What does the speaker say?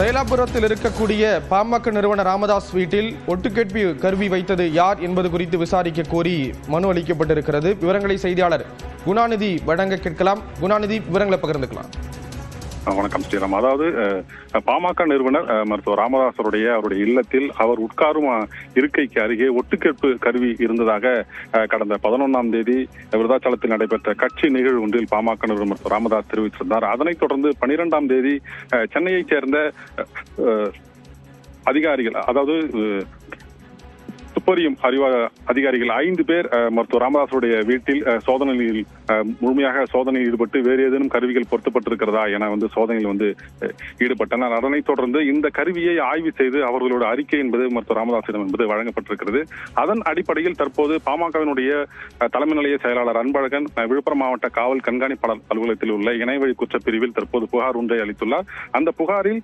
தைலாபுரத்தில் இருக்கக்கூடிய பாமக நிறுவனர் ராமதாஸ் வீட்டில் ஒட்டுக்கேட்பு கருவி வைத்தது யார் என்பது குறித்து விசாரிக்க கோரி மனு அளிக்கப்பட்டிருக்கிறது. விவரங்களை செய்தியாளர் குணாநிதி வழங்க கேட்கலாம். குணாநிதி, விவரங்களை பகிர்ந்துக்கலாம். வணக்கம் ஸ்ரீராம். அதாவது பாமக நிறுவனர் மருத்துவர் ராமதாசருடைய அவருடைய இல்லத்தில் அவர் உட்காரும் இருக்கைக்கு அருகே ஒட்டுக்கேட்பு கருவி இருந்ததாக கடந்த 11ஆம் தேதி விருதாச்சலத்தில் நடைபெற்ற கட்சி நிகழ்வு ஒன்றில் பாமக நிறுவனர் மருத்துவர் ராமதாஸ் தெரிவித்திருந்தார். அதனைத் தொடர்ந்து 12ஆம் தேதி சென்னையைச் சேர்ந்த அதிகாரிகள், அதாவது துப்பறியும் அதிகாரிகள் 5 பேர் மருத்துவர் ராமதாசுடைய வீட்டில் முழுமையாக சோதனையில் ஈடுபட்டு வேறு ஏதேனும் கருவிகள் பொருத்தப்பட்டிருக்கிறதா என சோதனையில் ஈடுபட்டனர். அதனைத் தொடர்ந்து இந்த கருவியை ஆய்வு செய்து அவர்களோட அறிக்கை என்பது மருத்துவர் ராமதாசிடம் என்பது வழங்கப்பட்டிருக்கிறது. அதன் அடிப்படையில் தற்போது பாமகவினுடைய தலைமை நிலைய செயலாளர் அன்பழகன் விழுப்புரம் மாவட்ட காவல் கண்காணிப்பாளர் அலுவலகத்தில் உள்ள இணையவழி குற்றப்பிரிவில் தற்போது புகார் ஒன்றை அளித்துள்ளார். அந்த புகாரில்